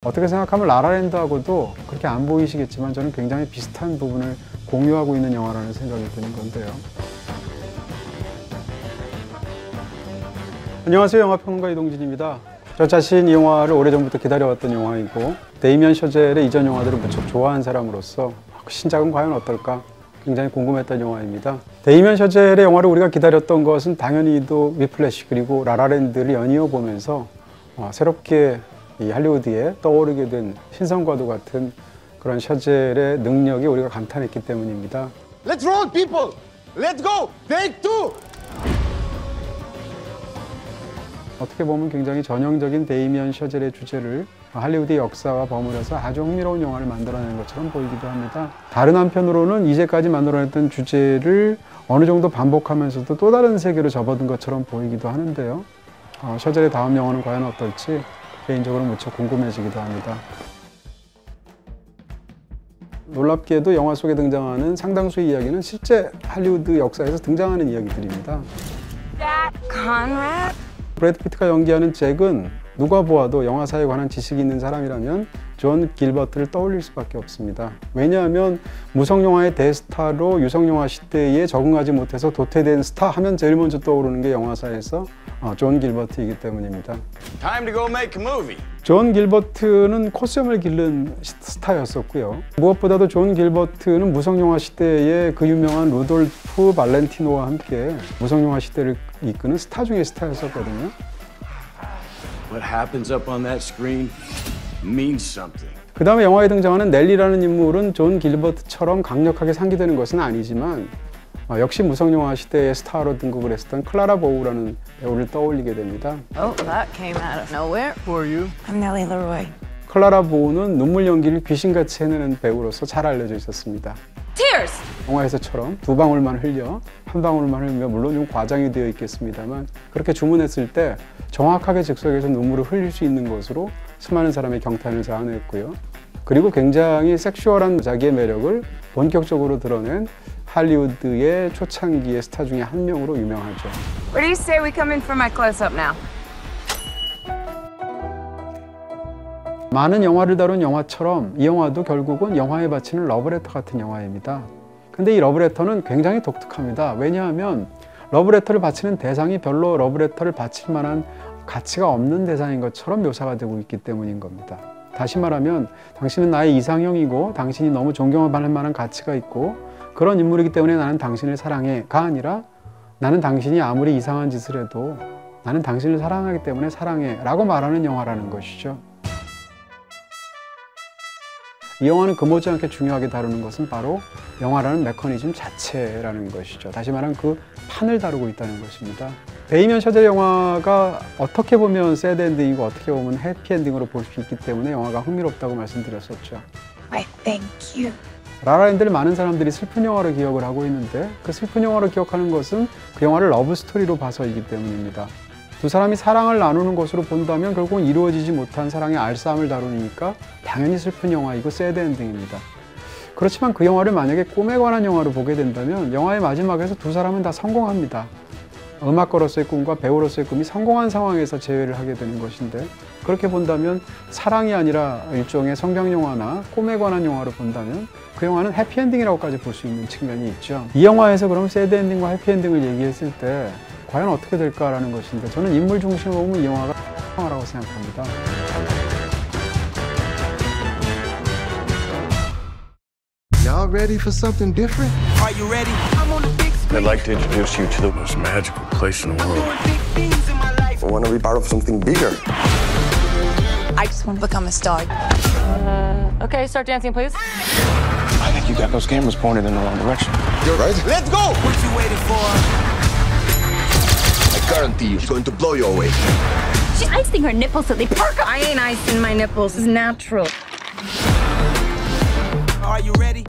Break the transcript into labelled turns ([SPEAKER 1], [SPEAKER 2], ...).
[SPEAKER 1] 어떻게 생각하면 라라랜드하고도 그렇게 안 보이시겠지만 저는 굉장히 비슷한 부분을 공유하고 있는 영화라는 생각이 드는 건데요. 안녕하세요. 영화평론가 이동진입니다. 저 자신 이 영화를 오래전부터 기다려왔던 영화이고 데이미안 셔젤의 이전 영화들을 무척 좋아하는 사람으로서 신작은 과연 어떨까 굉장히 궁금했던 영화입니다. 데이미안 셔젤의 영화를 우리가 기다렸던 것은 당연히도 위플래시 그리고 라라랜드를 연이어 보면서 새롭게 이 할리우드에 떠오르게 된 신성과도 같은 그런 셔젤의 능력에 우리가 감탄했기 때문입니다.
[SPEAKER 2] Let's roll, people! Let's go! Take two!
[SPEAKER 1] 어떻게 보면 굉장히 전형적인 데이미안 셔젤의 주제를 할리우드의 역사와 버무려서 아주 흥미로운 영화를 만들어낸 것처럼 보이기도 합니다. 다른 한편으로는 이제까지 만들어냈던 주제를 어느 정도 반복하면서도 또 다른 세계로 접어든 것처럼 보이기도 하는데요. 셔젤의 다음 영화는 과연 어떨지 개인적으로 무척 궁금해지기도 합니다. 놀랍게도 영화 속에 등장하는 상당수의 이야기는 실제 할리우드 역사에서 등장하는 이야기들입니다. 브래드 피트가 연기하는 잭은 누가 보아도 영화사에 관한 지식이 있는 사람이라면 존 길버트를 떠올릴 수밖에 없습니다. 왜냐하면 무성영화의 대스타로 유성영화 시대에 적응하지 못해서 도태된 스타 하면 제일 먼저 떠오르는 게 영화사에서 존 길버트이기 때문입니다.
[SPEAKER 2] Time to go make a movie.
[SPEAKER 1] 존 길버트는 코스염을 기른 스타였었고요. 무엇보다도 존 길버트는 무성영화 시대에 그 유명한 루돌프 발렌티노와 함께 무성영화 시대를 이끄는 스타 중의 스타였었거든요.
[SPEAKER 2] What happens up on that screen means something.
[SPEAKER 1] 그 다음에 영화에 등장하는 넬리라는 인물은 존 길버트처럼 강력하게 상기되는 것은 아니지만 역시 무성영화 시대의 스타로 등극을 했었던 클라라 보우라는 배우를 떠올리게 됩니다.
[SPEAKER 3] Oh, that came out of nowhere. Who are you? I'm Nellie Leroy.
[SPEAKER 1] 클라라 보우는 눈물 연기를 귀신같이 해내는 배우로서 잘 알려져 있었습니다.
[SPEAKER 3] Tears!
[SPEAKER 1] 영화에서처럼 두 방울만 흘려 한 방울만 흘리며 물론 좀 과장이 되어 있겠습니다만 그렇게 주문했을 때 정확하게 즉석에서 눈물을 흘릴 수 있는 것으로 수많은 사람의 경탄을 자아냈고요. 그리고 굉장히 섹슈얼한 자기의 매력을 본격적으로 드러낸 할리우드의 초창기의 스타 중에 한 명으로 유명하죠.
[SPEAKER 3] Where do you say we come in for my close-up now?
[SPEAKER 1] 많은 영화를 다룬 영화처럼 이 영화도 결국은 영화에 바치는 러브레터 같은 영화입니다. 근데 이 러브레터는 굉장히 독특합니다. 왜냐하면 러브레터를 바치는 대상이 별로 러브레터를 바칠 만한 가치가 없는 대상인 것처럼 묘사가 되고 있기 때문인 겁니다. 다시 말하면 당신은 나의 이상형이고 당신이 너무 존경받을 만한 가치가 있고 그런 인물이기 때문에 나는 당신을 사랑해가 아니라 나는 당신이 아무리 이상한 짓을 해도 나는 당신을 사랑하기 때문에 사랑해 라고 말하는 영화라는 것이죠. 이 영화는 그 못지않게 중요하게 다루는 것은 바로 영화라는 메커니즘 자체라는 것이죠. 다시 말하면 그 판을 다루고 있다는 것입니다. 데이미안 셔젤 영화가 어떻게 보면 새드 엔딩이고 어떻게 보면 해피 엔딩으로 볼 수 있기 때문에 영화가 흥미롭다고 말씀드렸었죠.
[SPEAKER 3] Why, thank you.
[SPEAKER 1] 라라랜드를 많은 사람들이 슬픈 영화로 기억을 하고 있는데 그 슬픈 영화로 기억하는 것은 그 영화를 러브 스토리로 봐서이기 때문입니다. 두 사람이 사랑을 나누는 것으로 본다면 결국은 이루어지지 못한 사랑의 알싸움을 다루니까 당연히 슬픈 영화이고 새드 엔딩입니다. 그렇지만 그 영화를 만약에 꿈에 관한 영화로 보게 된다면 영화의 마지막에서 두 사람은 다 성공합니다. 음악가로서의 꿈과 배우로서의 꿈이 성공한 상황에서 재회를 하게 되는 것인데 그렇게 본다면 사랑이 아니라 일종의 성경 영화나 꿈에 관한 영화로 본다면 그 영화는 해피엔딩이라고까지 볼 수 있는 측면이 있죠. 이 영화에서 그럼 새드엔딩과 해피엔딩을 얘기했을 때 과연 어떻게 될까라는 것인데 저는 인물 중심으로 보면 이 영화가 영화라고 생각합니다.
[SPEAKER 2] Y'all ready for something different?
[SPEAKER 4] Are you ready? I'm on the big screen.
[SPEAKER 5] I'd like to introduce you to the most magical place in the
[SPEAKER 4] I'm
[SPEAKER 5] world.
[SPEAKER 4] doing big things in my life.
[SPEAKER 2] I want to be part of something bigger.
[SPEAKER 3] I just want to become a star.
[SPEAKER 6] Okay, start dancing, please.
[SPEAKER 5] I think you got those cameras pointed in the wrong direction.
[SPEAKER 2] You're right. Let's go!
[SPEAKER 4] What you waiting for?
[SPEAKER 2] I guarantee you, it's going to blow you away.
[SPEAKER 7] She's icing her nipples so they perk up.
[SPEAKER 3] I ain't icing my nipples. It's natural.
[SPEAKER 4] Are you ready?